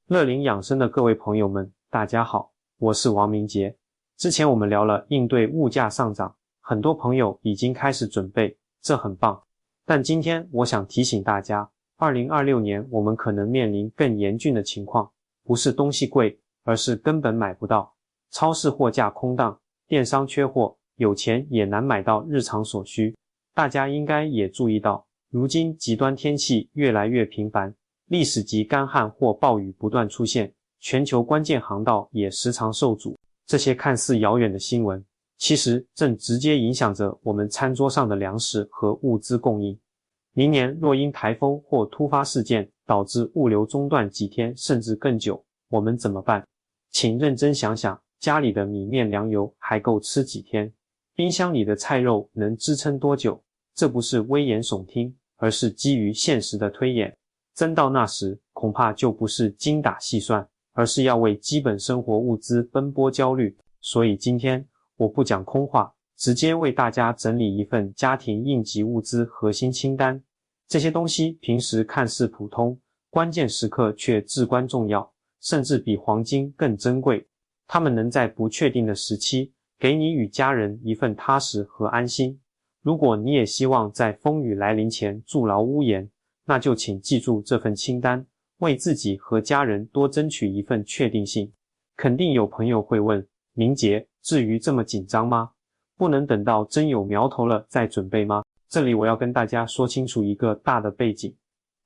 乐龄养生的各位朋友们，大家好，我是王明杰。之前我们聊了应对物价上涨，很多朋友已经开始准备，这很棒。但今天我想提醒大家，2026年我们可能面临更严峻的情况，不是东西贵，而是根本买不到。超市货架空荡，电商缺货，有钱也难买到日常所需。大家应该也注意到，如今极端天气越来越频繁，历史级干旱或暴雨不断出现，全球关键航道也时常受阻。这些看似遥远的新闻，其实正直接影响着我们餐桌上的粮食和物资供应。明年若因台风或突发事件导致物流中断几天甚至更久，我们怎么办？请认真想想，家里的米面粮油还够吃几天？冰箱里的菜肉能支撑多久？这不是危言耸听，而是基于现实的推演。真到那时，恐怕就不是精打细算，而是要为基本生活物资奔波焦虑。所以今天我不讲空话，直接为大家整理一份家庭应急物资核心清单。这些东西平时看似普通，关键时刻却至关重要，甚至比黄金更珍贵。它们能在不确定的时期，给你与家人一份踏实和安心。如果你也希望在风雨来临前筑牢屋檐，那就请记住这份清单，为自己和家人多争取一份确定性。肯定有朋友会问，明杰，至于这么紧张吗？不能等到真有苗头了再准备吗？这里我要跟大家说清楚一个大的背景。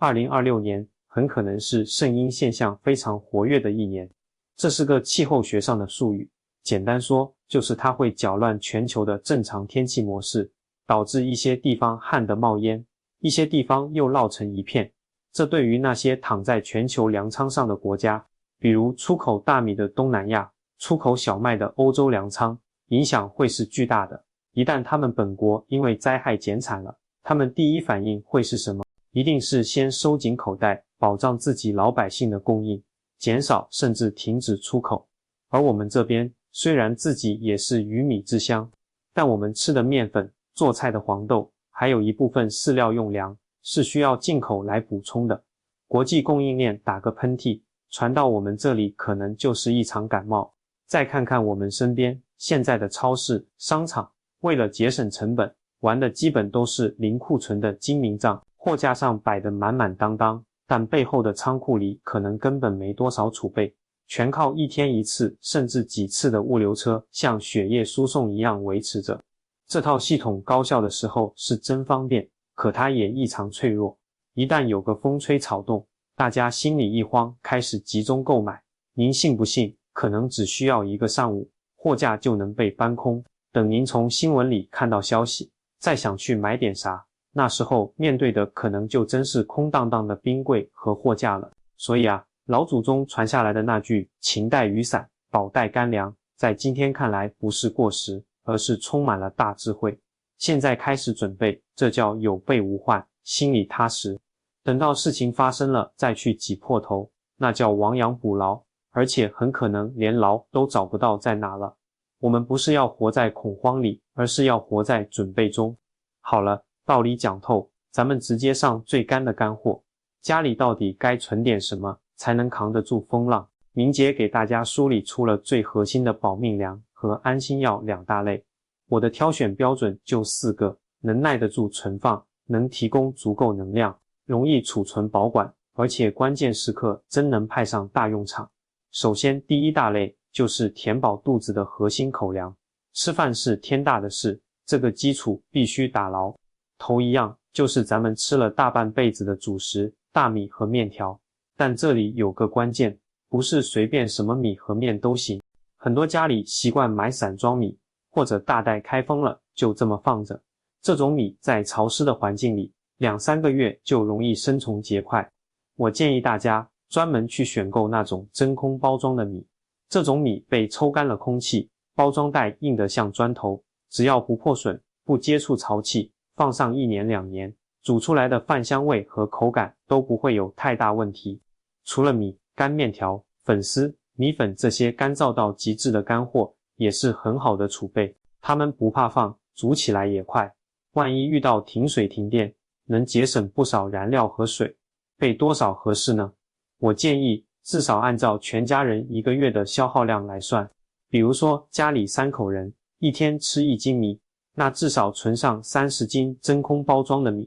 2026年很可能是圣婴现象非常活跃的一年，这是个气候学上的术语，简单说就是它会搅乱全球的正常天气模式，导致一些地方旱得冒烟，一些地方又涝成一片。这对于那些躺在全球粮仓上的国家，比如出口大米的东南亚，出口小麦的欧洲粮仓，影响会是巨大的。一旦他们本国因为灾害减产了，他们第一反应会是什么？一定是先收紧口袋，保障自己老百姓的供应，减少甚至停止出口。而我们这边虽然自己也是鱼米之乡，但我们吃的面粉、做菜的黄豆，还有一部分饲料用粮是需要进口来补充的。国际供应链打个喷嚏，传到我们这里可能就是一场感冒。再看看我们身边现在的超市、商场，为了节省成本，玩的基本都是零库存的精明账，货架上摆得满满当当，但背后的仓库里可能根本没多少储备，全靠一天一次甚至几次的物流车像血液输送一样维持着。这套系统高效的时候是真方便，可它也异常脆弱。一旦有个风吹草动，大家心里一慌，开始集中购买。您信不信，可能只需要一个上午，货架就能被搬空。等您从新闻里看到消息，再想去买点啥，那时候面对的可能就真是空荡荡的冰柜和货架了。所以啊，老祖宗传下来的那句勤带雨伞，饱带干粮，在今天看来不是过时，而是充满了大智慧。现在开始准备，这叫有备无患，心里踏实。等到事情发生了再去挤破头，那叫亡羊补牢，而且很可能连牢都找不到在哪了。我们不是要活在恐慌里，而是要活在准备中。好了，道理讲透，咱们直接上最干的干货。家里到底该存点什么，才能扛得住风浪？明杰给大家梳理出了最核心的保命粮和安心药两大类。我的挑选标准就4个：能耐得住存放，能提供足够能量，容易储存保管，而且关键时刻真能派上大用场。首先，第一大类就是填饱肚子的核心口粮。吃饭是天大的事，这个基础必须打牢。头一样就是咱们吃了大半辈子的主食，大米和面条。但这里有个关键，不是随便什么米和面都行。很多家里习惯买散装米，或者大袋开封了就这么放着。这种米在潮湿的环境里2-3个月就容易生虫结块。我建议大家专门去选购那种真空包装的米。这种米被抽干了空气，包装袋硬得像砖头，只要不破损，不接触潮气，放上1年2年，煮出来的饭香味和口感都不会有太大问题。除了米，干面条、粉丝、米粉这些干燥到极致的干货也是很好的储备，它们不怕放，煮起来也快。万一遇到停水停电，能节省不少燃料和水。备多少合适呢？我建议至少按照全家人1个月的消耗量来算。比如说家里3口人，一天吃1斤米，那至少存上30斤真空包装的米。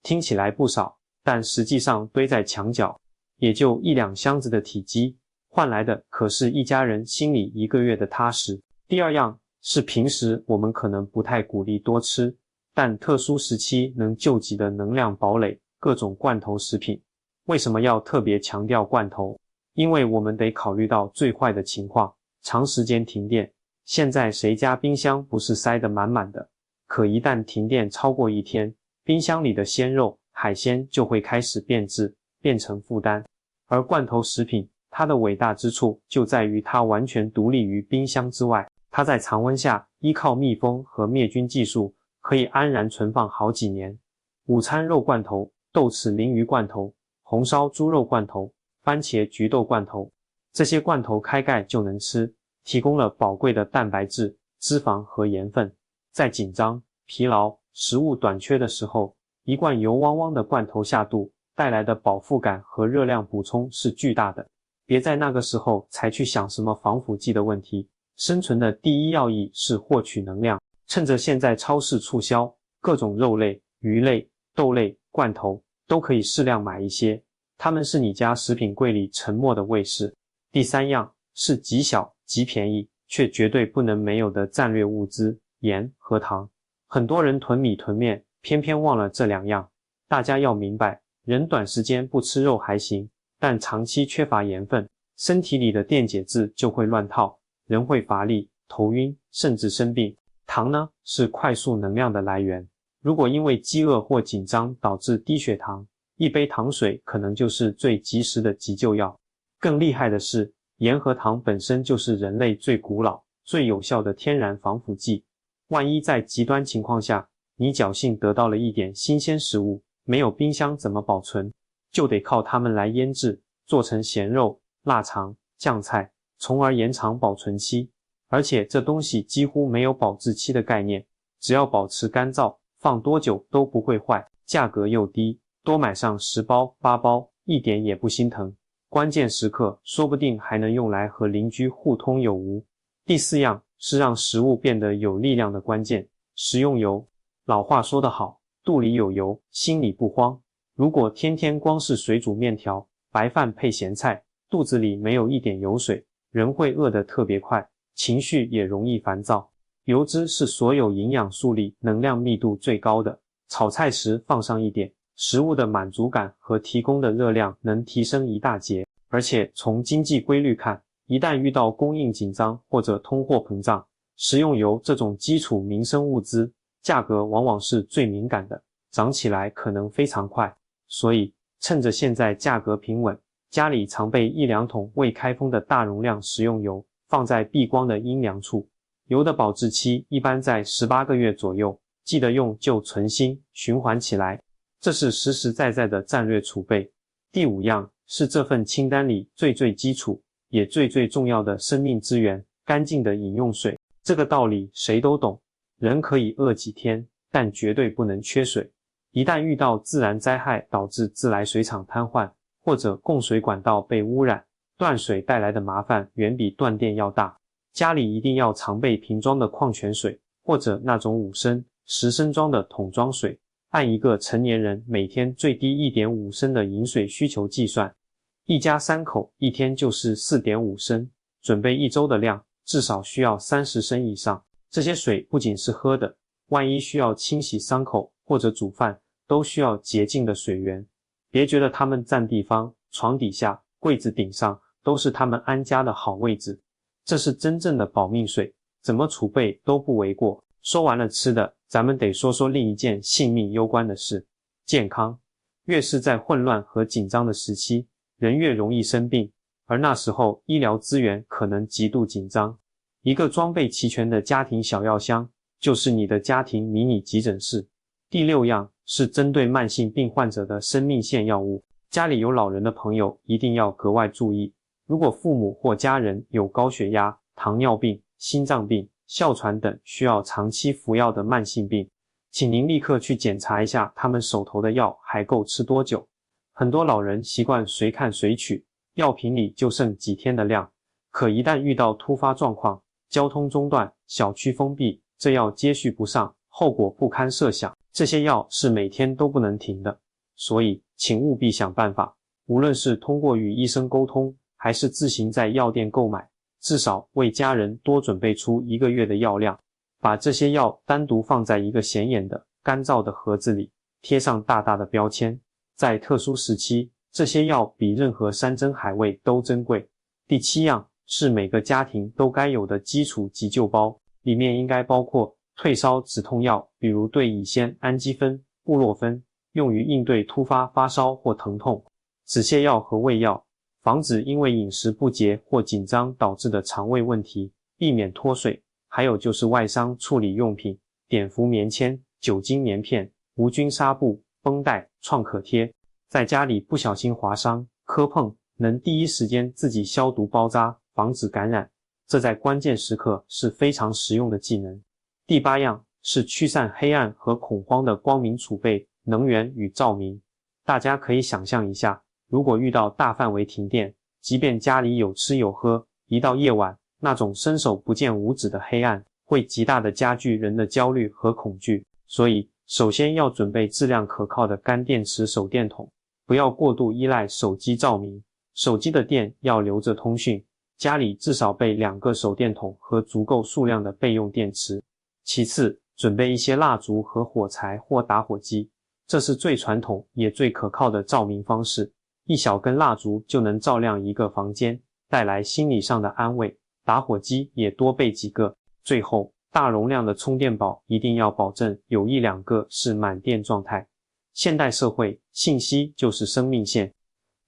听起来不少，但实际上堆在墙角，也就1-2箱子的体积，换来的可是一家人心里1个月的踏实。第二样是平时我们可能不太鼓励多吃，但特殊时期能救急的能量堡垒，各种罐头食品。为什么要特别强调罐头？因为我们得考虑到最坏的情况，长时间停电。现在谁家冰箱不是塞得满满的？可一旦停电超过1天，冰箱里的鲜肉、海鲜就会开始变质，变成负担。而罐头食品，它的伟大之处就在于它完全独立于冰箱之外，它在常温下依靠密封和灭菌技术，可以安然存放好几年。午餐肉罐头、豆豉鲮鱼罐头、红烧猪肉罐头、番茄菊豆罐头，这些罐头开盖就能吃，提供了宝贵的蛋白质、脂肪和盐分。在紧张、疲劳、食物短缺的时候，一罐油汪汪的罐头下肚，带来的饱腹感和热量补充是巨大的。别在那个时候才去想什么防腐剂的问题，生存的第一要义是获取能量。趁着现在超市促销，各种肉类、鱼类、豆类、罐头都可以适量买一些，它们是你家食品柜里沉默的卫士。第三样是极小、极便宜，却绝对不能没有的战略物资，盐和糖。很多人囤米囤面，偏偏忘了这2样。大家要明白，人短时间不吃肉还行，但长期缺乏盐分，身体里的电解质就会乱套，人会乏力、头晕，甚至生病。糖呢，是快速能量的来源。如果因为饥饿或紧张导致低血糖，一杯糖水可能就是最及时的急救药。更厉害的是，盐和糖本身就是人类最古老、最有效的天然防腐剂。万一在极端情况下，你侥幸得到了一点新鲜食物，没有冰箱怎么保存？就得靠它们来腌制，做成咸肉、腊肠、酱菜，从而延长保存期。而且这东西几乎没有保质期的概念，只要保持干燥，放多久都不会坏，价格又低，多买上10包、8包，一点也不心疼。关键时刻说不定还能用来和邻居互通有无。第4样是让食物变得有力量的关键，食用油。老话说得好，肚里有油，心里不慌。如果天天光是水煮面条、白饭配咸菜，肚子里没有一点油水，人会饿得特别快，情绪也容易烦躁。油脂是所有营养素里能量密度最高的，炒菜时放上一点，食物的满足感和提供的热量能提升一大截。而且从经济规律看，一旦遇到供应紧张或者通货膨胀，食用油这种基础民生物资，价格往往是最敏感的，涨起来可能非常快。所以趁着现在价格平稳，家里常备1-2桶未开封的大容量食用油，放在避光的阴凉处。油的保质期一般在18个月左右，记得用就存心，循环起来。这是实实在在的战略储备。第5样是这份清单里最基础也最重要的生命资源，干净的饮用水。这个道理谁都懂，人可以饿几天，但绝对不能缺水。一旦遇到自然灾害导致自来水厂瘫痪，或者供水管道被污染，断水带来的麻烦远比断电要大。家里一定要常备瓶装的矿泉水，或者那种5升、10升装的桶装水，按一个成年人每天最低 1.5 升的饮水需求计算，一家3口一天就是 4.5 升，准备1周的量，至少需要30升以上。这些水不仅是喝的，万一需要清洗伤口或者煮饭，都需要洁净的水源。别觉得他们占地方，床底下、柜子顶上都是他们安家的好位置。这是真正的保命水，怎么储备都不为过。说完了吃的，咱们得说说另一件性命攸关的事，健康。越是在混乱和紧张的时期，人越容易生病，而那时候医疗资源可能极度紧张。一个装备齐全的家庭小药箱，就是你的家庭迷你急诊室。第6样是针对慢性病患者的生命线药物，家里有老人的朋友一定要格外注意。如果父母或家人有高血压、糖尿病、心脏病、哮喘等需要长期服药的慢性病，请您立刻去检查一下他们手头的药还够吃多久。很多老人习惯随看随取，药品里就剩几天的量，可一旦遇到突发状况，交通中断，小区封闭，这药接续不上，后果不堪设想。这些药是每天都不能停的，所以请务必想办法，无论是通过与医生沟通，还是自行在药店购买，至少为家人多准备出1个月的药量。把这些药单独放在一个显眼的、干燥的盒子里，贴上大大的标签。在特殊时期，这些药比任何山珍海味都珍贵。第7样是每个家庭都该有的基础急救包，里面应该包括退烧止痛药，比如对乙酰氨基酚、布洛芬，用于应对突发发烧或疼痛；止泻药和胃药，防止因为饮食不节或紧张导致的肠胃问题，避免脱水；还有就是外伤处理用品，碘伏棉签、酒精棉片、无菌纱布、绷带、创可贴。在家里不小心划伤、磕碰，能第一时间自己消毒包扎，防止感染，这在关键时刻是非常实用的技能。第8样是驱散黑暗和恐慌的光明储备，能源与照明。大家可以想象一下，如果遇到大范围停电，即便家里有吃有喝，一到夜晚，那种伸手不见五指的黑暗，会极大的加剧人的焦虑和恐惧。所以，首先要准备质量可靠的干电池手电筒，不要过度依赖手机照明，手机的电要留着通讯，家里至少备2个手电筒和足够数量的备用电池。其次，准备一些蜡烛和火柴或打火机，这是最传统也最可靠的照明方式。1小根蜡烛就能照亮一个房间，带来心理上的安慰。打火机也多备几个。最后，大容量的充电宝一定要保证有1、2个是满电状态。现代社会，信息就是生命线，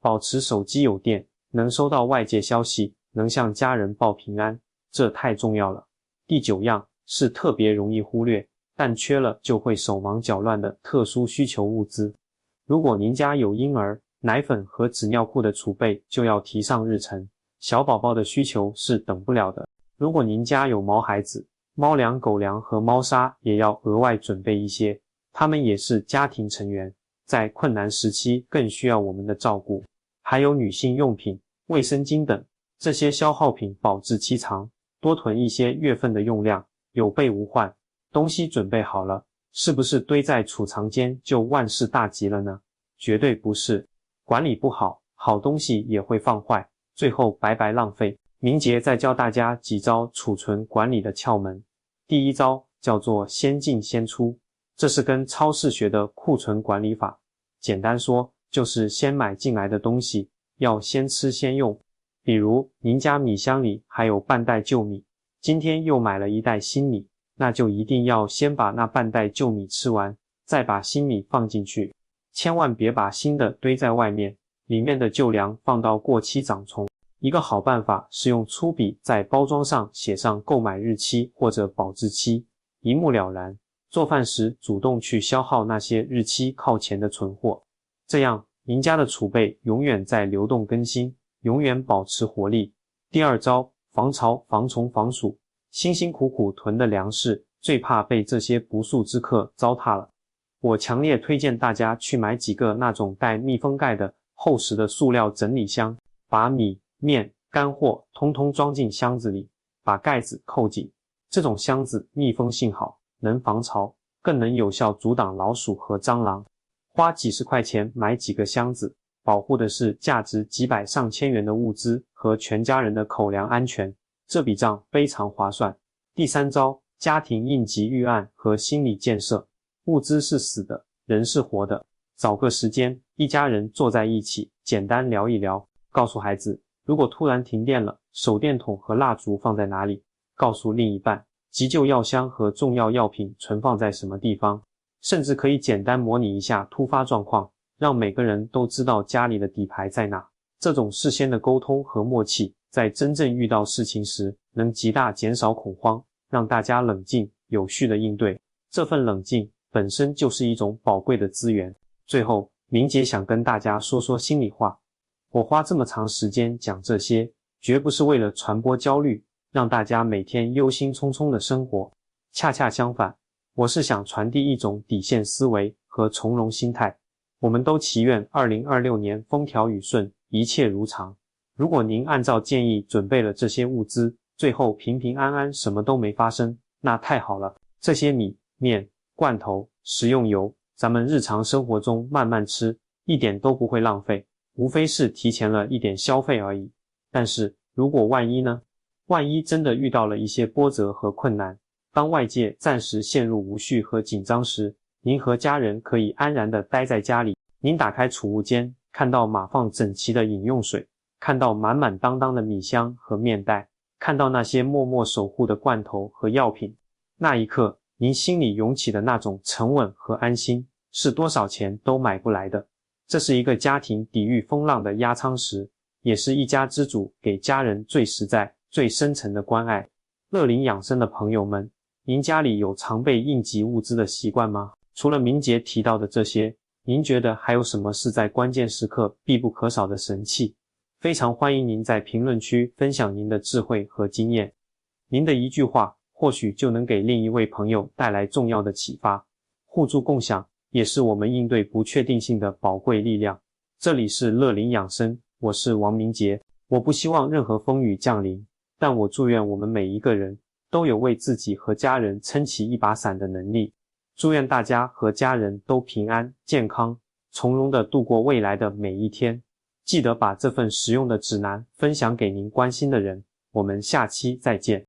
保持手机有电，能收到外界消息，能向家人报平安，这太重要了。第9样是特别容易忽略，但缺了就会手忙脚乱的特殊需求物资。如果您家有婴儿，奶粉和纸尿裤的储备就要提上日程，小宝宝的需求是等不了的。如果您家有毛孩子，猫粮、狗粮和猫砂也要额外准备一些，他们也是家庭成员，在困难时期更需要我们的照顾。还有女性用品、卫生巾等，这些消耗品保质期长，多囤一些月份的用量，有备无患。东西准备好了，是不是堆在储藏间就万事大吉了呢？绝对不是。管理不好，好东西也会放坏，最后白白浪费。明杰再教大家几招储存管理的窍门。第1招叫做先进先出，这是跟超市学的库存管理法。简单说，就是先买进来的东西，要先吃先用。比如，您家米箱里还有半袋旧米，今天又买了1袋新米，那就一定要先把那半袋旧米吃完，再把新米放进去。千万别把新的堆在外面，里面的旧粮放到过期长虫。一个好办法是用粗笔在包装上写上购买日期或者保质期，一目了然。做饭时主动去消耗那些日期靠前的存货，这样您家的储备永远在流动更新，永远保持活力。第2招，防潮、防虫、防鼠。辛辛苦苦囤的粮食，最怕被这些不速之客糟蹋了。我强烈推荐大家去买几个那种带密封盖的厚实的塑料整理箱，把米、面、干货通通装进箱子里，把盖子扣紧。这种箱子密封性好，能防潮，更能有效阻挡老鼠和蟑螂。花几十块钱买几个箱子，保护的是价值几百上千元的物资和全家人的口粮安全，这笔账非常划算。第3招，家庭应急预案和心理建设。物资是死的，人是活的。找个时间，一家人坐在一起，简单聊一聊。告诉孩子，如果突然停电了，手电筒和蜡烛放在哪里？告诉另一半，急救药箱和重要药品存放在什么地方？甚至可以简单模拟一下突发状况，让每个人都知道家里的底牌在哪。这种事先的沟通和默契，在真正遇到事情时，能极大减少恐慌，让大家冷静、有序地应对。这份冷静本身就是一种宝贵的资源。最后，明姐想跟大家说说心里话。我花这么长时间讲这些，绝不是为了传播焦虑，让大家每天忧心忡忡的生活。恰恰相反，我是想传递一种底线思维和从容心态。我们都祈愿2026年风调雨顺，一切如常。如果您按照建议准备了这些物资，最后平平安安什么都没发生，那太好了。这些米、面、罐头、食用油，咱们日常生活中慢慢吃，一点都不会浪费，无非是提前了一点消费而已。但是如果万一呢？万一真的遇到了一些波折和困难，当外界暂时陷入无序和紧张时，您和家人可以安然地待在家里。您打开储物间，看到码放整齐的饮用水，看到满满当当的米箱和面袋，看到那些默默守护的罐头和药品，那一刻，您心里涌起的那种沉稳和安心，是多少钱都买不来的。这是一个家庭抵御风浪的压舱石，也是一家之主给家人最实在、最深层的关爱。乐龄养生的朋友们，您家里有常备应急物资的习惯吗？除了明杰提到的这些，您觉得还有什么是在关键时刻必不可少的神器？非常欢迎您在评论区分享您的智慧和经验。您的一句话，或许就能给另一位朋友带来重要的启发。互助共享，也是我们应对不确定性的宝贵力量。这里是乐龄养生，我是王明杰。我不希望任何风雨降临，但我祝愿我们每一个人都有为自己和家人撑起一把伞的能力。祝愿大家和家人都平安、健康，从容地度过未来的每一天。记得把这份实用的指南分享给您关心的人。我们下期再见。